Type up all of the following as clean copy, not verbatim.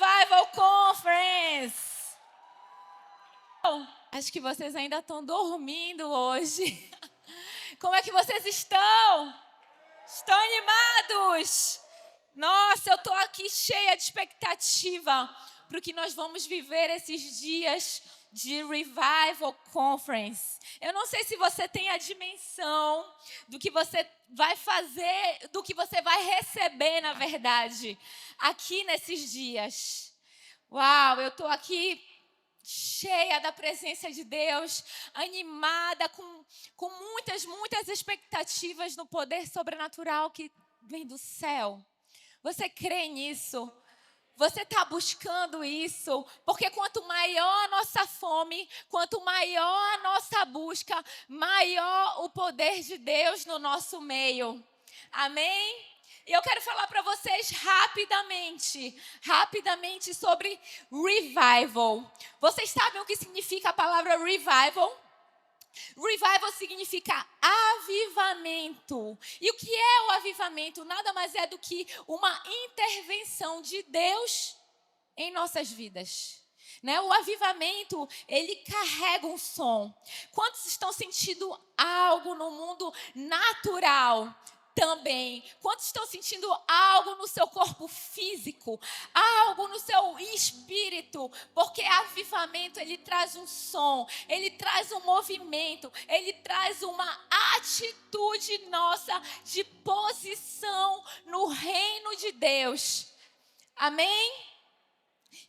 Revival Conference. Acho que vocês ainda estão dormindo hoje. Como é que vocês estão? Estão animados? Nossa, eu estou aqui cheia de expectativa para o que nós vamos viver esses dias de Revival Conference. Eu não sei se você tem a dimensão do que você vai fazer, do que você vai receber, na verdade, aqui nesses dias. Uau, eu estou aqui cheia da presença de Deus, animada, com muitas expectativas no poder sobrenatural que vem do céu. Você crê nisso? Você está buscando isso? Porque quanto maior a nossa fome, quanto maior a nossa busca, maior o poder de Deus no nosso meio. Amém? E eu quero falar para vocês rapidamente sobre revival. Vocês sabem o que significa a palavra revival? Revival significa avivamento. E o que é o avivamento? Nada mais é do que uma intervenção de Deus em nossas vidas. O avivamento, ele carrega um som. Quantos estão sentindo algo no mundo natural? Também. Quantos estão sentindo algo no seu corpo físico? Algo no seu espírito? Porque avivamento, ele traz um som, ele traz um movimento, ele traz uma atitude nossa de posição no reino de Deus. Amém?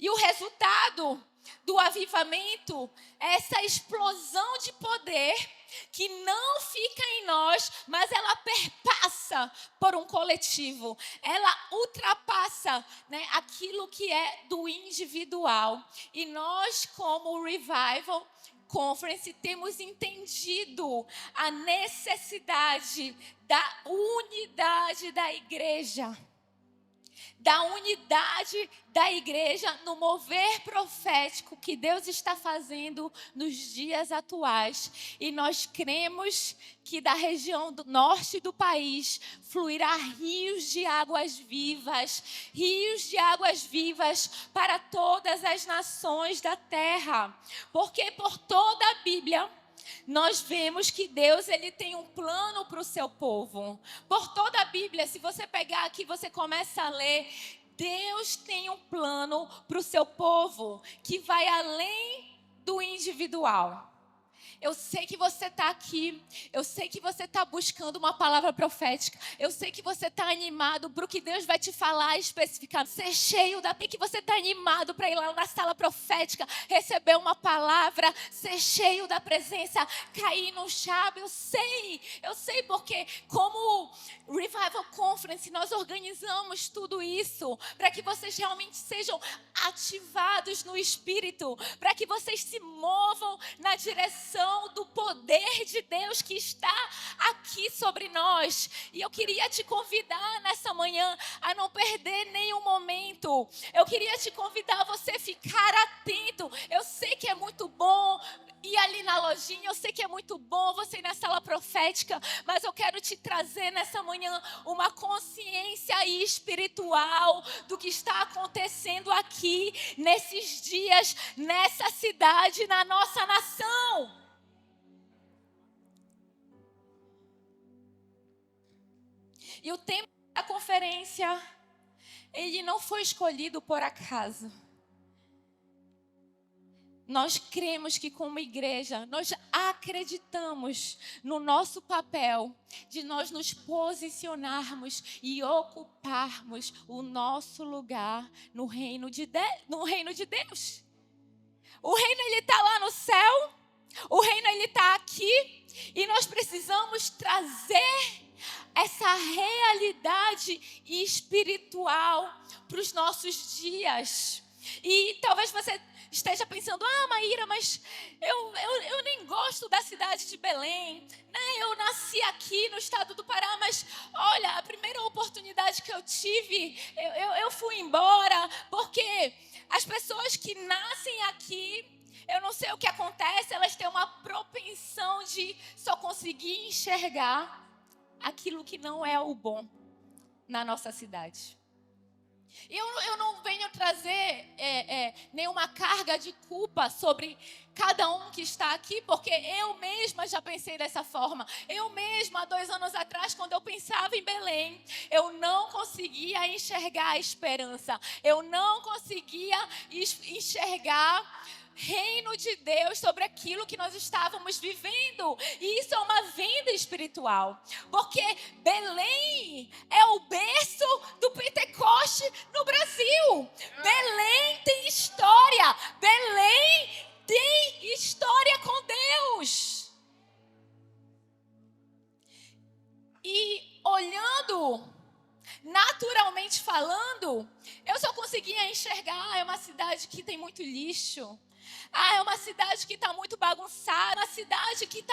E o resultado do avivamento é essa explosão de poder que não fica em nós, mas ela perpassa por um coletivo. Ela ultrapassa, aquilo que é do individual. E nós, como Revival Conference, temos entendido a necessidade da unidade da igreja. Da unidade da igreja no mover profético que Deus está fazendo nos dias atuais. E nós cremos que da região do norte do país fluirá rios de águas vivas para todas as nações da terra. Porque por toda a Bíblia nós vemos que Deus, ele tem um plano para o seu povo. Por toda a Bíblia, se você pegar aqui, você começa a ler, Deus tem um plano para o seu povo que vai além do individual. Eu sei que você está aqui, eu sei que você está buscando uma palavra profética, eu sei que você está animado para o que Deus vai te falar especificamente. Ser cheio da que você está animado para ir lá na sala profética, receber uma palavra, ser cheio da presença, cair no chave. Eu sei porque como Revival Conference nós organizamos tudo isso para que vocês realmente sejam ativados no Espírito, para que vocês se movam na direção do poder de Deus que está aqui sobre nós. E eu queria te convidar nessa manhã a não perder nenhum momento. Eu queria te convidar a você ficar atento. Eu sei que é muito bom ir ali na lojinha, eu sei que é muito bom você ir na sala profética, mas eu quero te trazer nessa manhã uma consciência espiritual do que está acontecendo aqui, nesses dias, nessa cidade, na nossa nação. E o tempo da conferência, ele não foi escolhido por acaso. Nós cremos que como igreja, nós acreditamos no nosso papel de nós nos posicionarmos e ocuparmos o nosso lugar no reino de Deus. O reino, ele está lá no céu, o reino, ele está aqui, e nós precisamos trazer essa realidade espiritual para os nossos dias. E talvez você esteja pensando, Maíra, mas eu nem gosto da cidade de Belém, eu nasci aqui no estado do Pará, mas olha, a primeira oportunidade que eu tive, eu fui embora, porque as pessoas que nascem aqui, eu não sei o que acontece, elas têm uma propensão de só conseguir enxergar aquilo que não é o bom na nossa cidade. Eu não venho trazer nenhuma carga de culpa sobre cada um que está aqui, porque eu mesma já pensei dessa forma. Eu mesma, há 2 anos atrás, quando eu pensava em Belém, eu não conseguia enxergar a esperança. Eu não conseguia enxergar reino de Deus sobre aquilo que nós estávamos vivendo. E isso é uma venda espiritual, porque Belém é o berço do Pentecoste no Brasil. Belém tem história. Belém tem história com Deus. E olhando, naturalmente falando, eu só conseguia enxergar, é uma cidade que tem muito lixo. É uma cidade que está muito bagunçada. Uma cidade que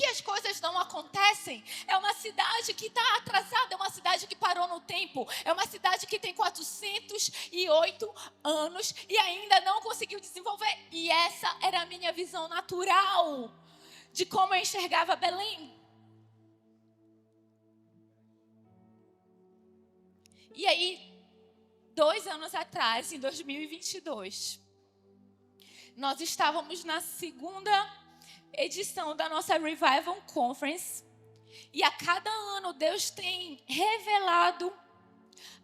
as coisas não acontecem. É uma cidade que está atrasada. É uma cidade que parou no tempo. É uma cidade que tem 408 anos e ainda não conseguiu desenvolver. E essa era a minha visão natural de como eu enxergava Belém. E aí, 2 anos atrás, em 2022, nós estávamos na 2ª edição da nossa Revival Conference. E a cada ano Deus tem revelado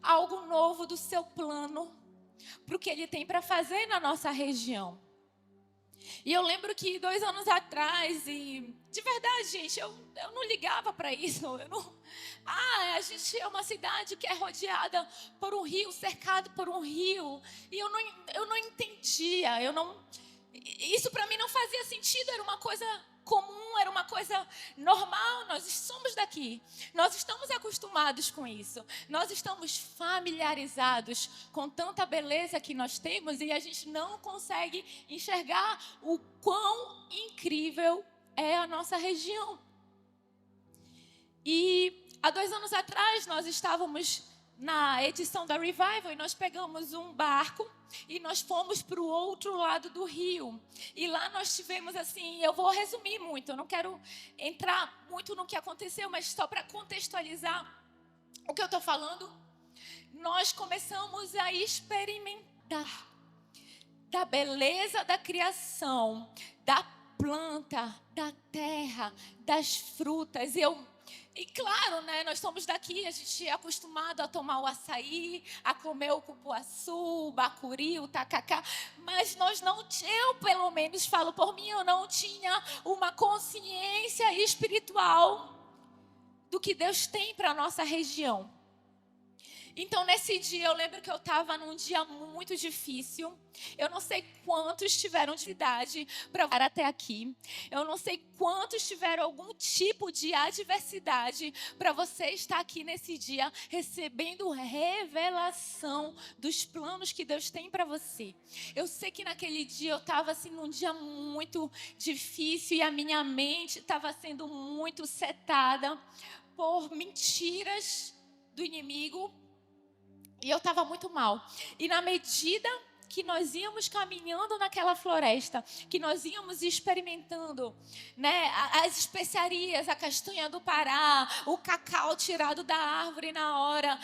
algo novo do seu plano para o que Ele tem para fazer na nossa região. E eu lembro que 2 anos atrás, e de verdade, gente, eu não ligava para isso. A gente é uma cidade que é rodeada por um rio, cercado por um rio. E eu não entendia, isso para mim não fazia sentido, era uma coisa comum, era uma coisa normal. Nós somos daqui, nós estamos acostumados com isso, nós estamos familiarizados com tanta beleza que nós temos e a gente não consegue enxergar o quão incrível é a nossa região. E há 2 anos atrás nós estávamos na edição da Revival e nós pegamos um barco e nós fomos para o outro lado do rio. E lá nós tivemos assim, eu vou resumir muito, eu não quero entrar muito no que aconteceu, mas só para contextualizar o que eu estou falando, nós começamos a experimentar da beleza da criação, da planta, da terra, das frutas. E claro, né, nós somos daqui, a gente é acostumado a tomar o açaí, a comer o cupuaçu, o bacuri, o tacacá, mas eu pelo menos falo por mim, eu não tinha uma consciência espiritual do que Deus tem para a nossa região. Então, nesse dia, eu lembro que eu estava num dia muito difícil. Eu não sei quantos tiveram dificuldade para vir até aqui. Eu não sei quantos tiveram algum tipo de adversidade para você estar aqui nesse dia recebendo revelação dos planos que Deus tem para você. Eu sei que naquele dia eu estava assim num dia muito difícil e a minha mente estava sendo muito setada por mentiras do inimigo. E eu estava muito mal. E na medida que nós íamos caminhando naquela floresta, que nós íamos experimentando, né, as especiarias, a castanha do Pará, o cacau tirado da árvore na hora,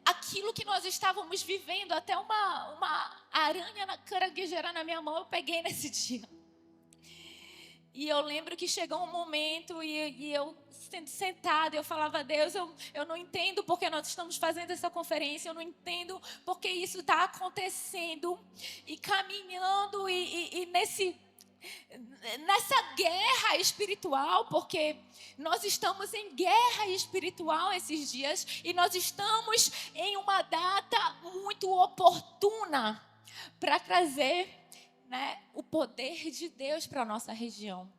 aquilo que nós estávamos vivendo, até uma aranha caranguejeira na minha mão eu peguei nesse dia. E eu lembro que chegou um momento e eu sentada, eu falava a Deus, eu não entendo porque nós estamos fazendo essa conferência, eu não entendo porque isso está acontecendo e caminhando e nessa guerra espiritual, porque nós estamos em guerra espiritual esses dias e nós estamos em uma data muito oportuna para trazer, né, o poder de Deus para a nossa região.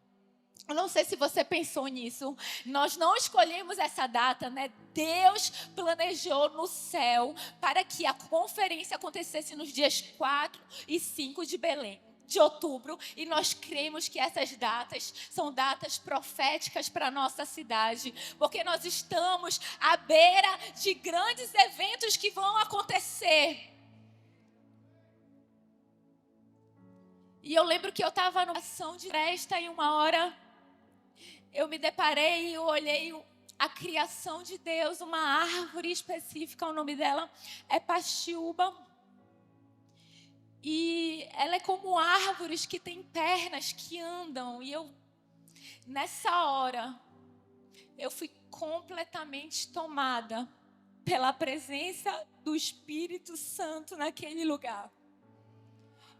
Eu não sei se você pensou nisso. Nós não escolhemos essa data, né? Deus planejou no céu para que a conferência acontecesse nos dias 4 e 5 de outubro. E nós cremos que essas datas são datas proféticas para a nossa cidade. Porque nós estamos à beira de grandes eventos que vão acontecer. E eu lembro que eu estava numa ação de festa e uma hora eu me deparei e eu olhei a criação de Deus, uma árvore específica, o nome dela é paxiúba. E ela é como árvores que têm pernas que andam. E nessa hora, eu fui completamente tomada pela presença do Espírito Santo naquele lugar.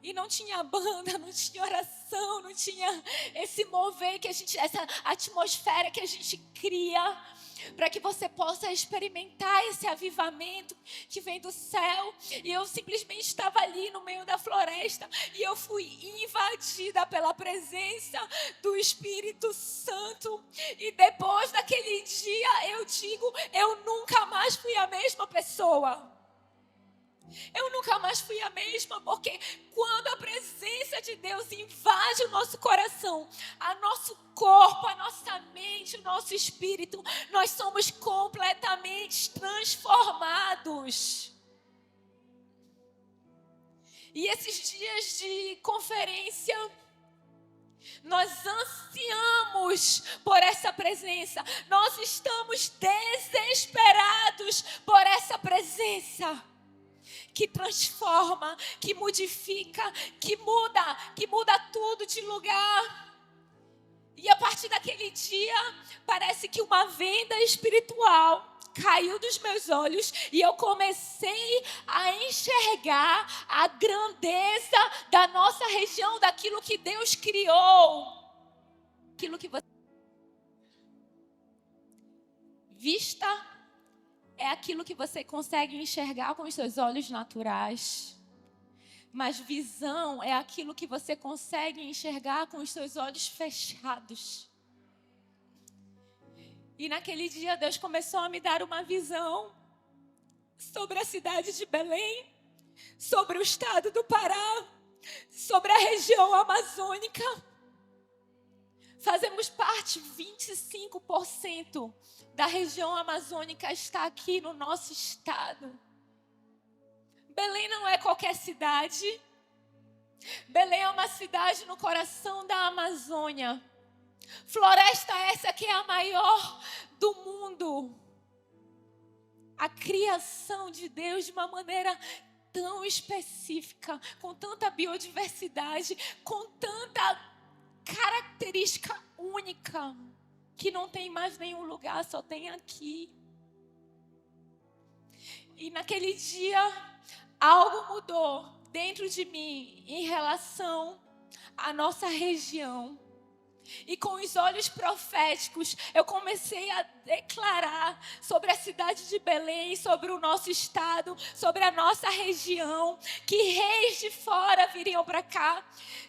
E não tinha banda, não tinha oração, não tinha esse mover que essa atmosfera que a gente cria para que você possa experimentar esse avivamento que vem do céu. E eu simplesmente estava ali no meio da floresta e eu fui invadida pela presença do Espírito Santo. E depois daquele dia, eu digo, eu nunca mais fui a mesma pessoa. Eu nunca mais fui a mesma, porque quando a presença de Deus invade o nosso coração, a nosso corpo, a nossa mente, o nosso espírito, nós somos completamente transformados. E esses dias de conferência, nós ansiamos por essa presença, nós estamos desesperados por essa presença. Que transforma, que modifica, que muda tudo de lugar. E a partir daquele dia, parece que uma venda espiritual caiu dos meus olhos e eu comecei a enxergar a grandeza da nossa região, daquilo que Deus criou. Aquilo que você... Vista é aquilo que você consegue enxergar com os seus olhos naturais. Mas visão é aquilo que você consegue enxergar com os seus olhos fechados. E naquele dia Deus começou a me dar uma visão sobre a cidade de Belém, sobre o estado do Pará, sobre a região amazônica. Fazemos parte, 25% da região amazônica está aqui no nosso estado. Belém não é qualquer cidade. Belém é uma cidade no coração da Amazônia. Floresta essa que é a maior do mundo. A criação de Deus de uma maneira tão específica, com tanta biodiversidade, com tanta característica única, que não tem mais nenhum lugar, só tem aqui. E naquele dia, algo mudou dentro de mim em relação à nossa região. E com os olhos proféticos, eu comecei a declarar sobre a cidade de Belém, sobre o nosso estado, sobre a nossa região, que reis de fora viriam para cá.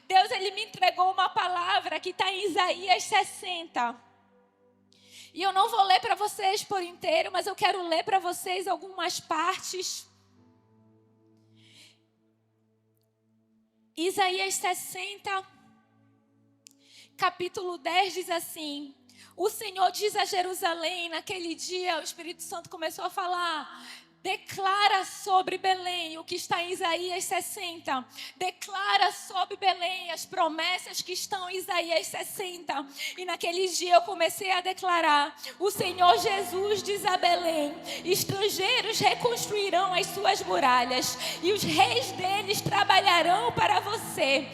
Deus, Ele me entregou uma palavra que está em Isaías 60. E eu não vou ler para vocês por inteiro, mas eu quero ler para vocês algumas partes. Isaías 60, capítulo 10 diz assim: o Senhor diz a Jerusalém, naquele dia o Espírito Santo começou a falar, declara sobre Belém o que está em Isaías 60. Declara sobre Belém as promessas que estão em Isaías 60. E naquele dia eu comecei a declarar: o Senhor Jesus diz a Belém, estrangeiros reconstruirão as suas muralhas e os reis deles trabalharão para você.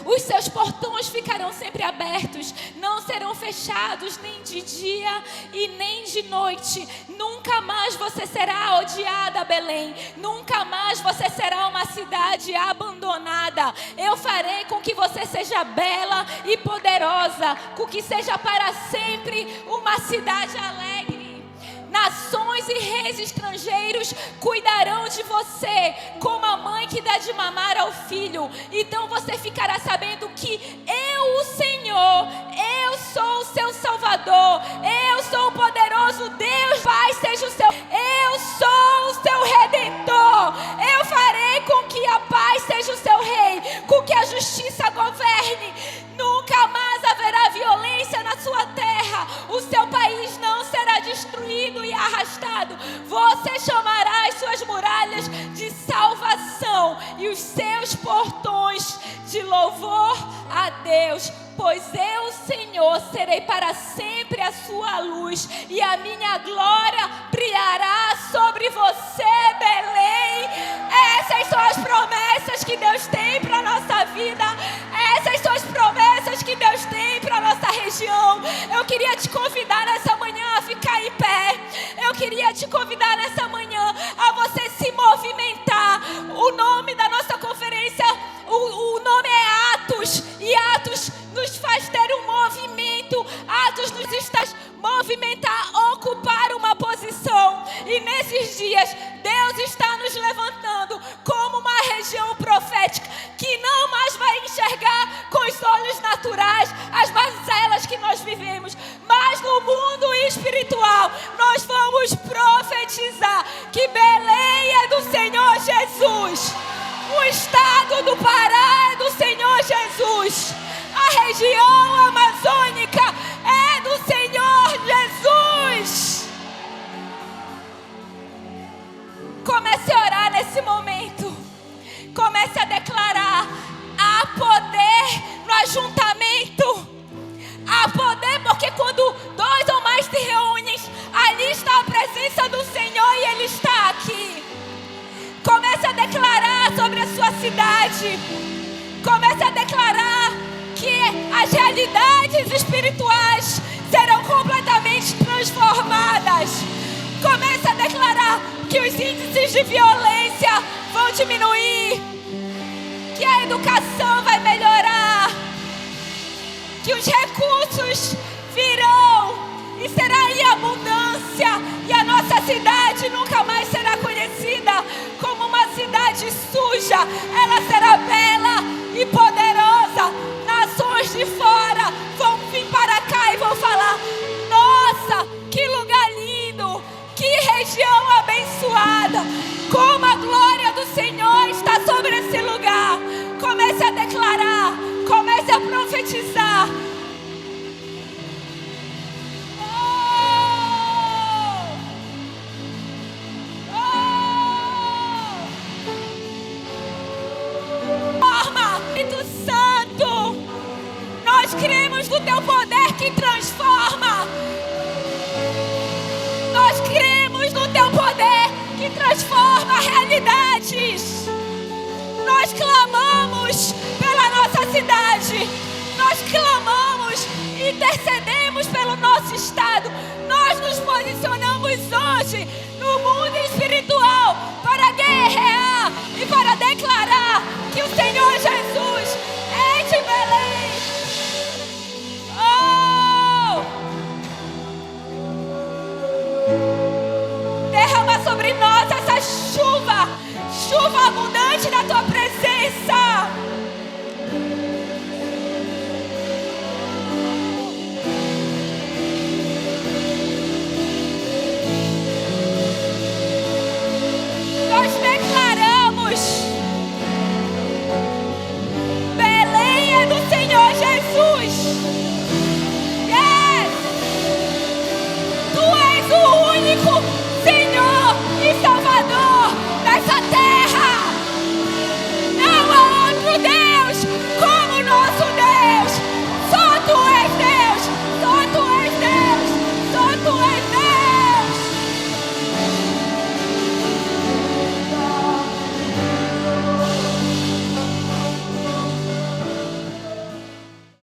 Os seus portões ficarão sempre abertos, não serão fechados nem de dia e nem de noite. Nunca mais você será odiada, Belém. Nunca mais você será uma cidade abandonada. Eu farei com que você seja bela e poderosa, com que seja para sempre uma cidade alegre. Nações e reis estrangeiros cuidarão de você, como a mãe que dá de mamar ao filho. Então você ficará sabendo que eu, o Senhor, eu sou o seu Salvador, eu sou o poderoso Deus, Pai, seja o seu, eu sou o seu Redentor. Eu farei com que a paz seja o seu rei, com que a justiça governe. Nunca mais haverá violência na sua terra, o seu país não será destruído e arrastado. Você chamará as suas muralhas de salvação e os seus portões de louvor a Deus. Pois eu, Senhor, serei para sempre a sua luz, e a minha glória brilhará sobre você, Belém. Essas são as promessas que Deus tem para a nossa vida. Essas são as promessas que Deus tem para a nossa região. Eu queria te convidar nessa manhã a ficar em pé. Eu queria te convidar nessa manhã a você se movimentar. O nome da nossa conferência, o nome é Atos, e Atos nos faz ter um movimento. Atos nos faz movimentar, ocupar uma posição. E nesses dias, Deus está nos levantando como uma região profética que não mais vai enxergar com os olhos naturais as mazelas que nós vivemos, mas no mundo espiritual nós vamos profetizar que Belém é do Senhor Jesus. O estado do Pará é do Senhor Jesus. A região amazônica é do Senhor Jesus. Comece a orar nesse momento. Comece a declarar: há poder no ajuntamento. Há poder, porque quando 2 ou mais se reúnem, ali está a presença do Senhor e Ele está aqui. Comece a declarar sobre a sua cidade. Comece a declarar que as realidades espirituais serão completamente transformadas. Comece a declarar que os índices de violência vão diminuir, que a educação vai melhorar, que os recursos virão e será em abundância, e a nossa cidade nunca mais será conhecida como uma cidade suja. Ela será bela e poderosa. Nações de fora vão vir para cá e vão falar: nossa, que lugar lindo, que região abençoada, como a glória do Senhor está sobre esse lugar. Comece a declarar, comece a profetizar. Espírito Santo, nós cremos no teu poder que transforma. Nós cremos no teu poder que transforma realidades. Nós clamamos pela nossa cidade. Nós clamamos e intercedemos pelo nosso estado. Nós nos posicionamos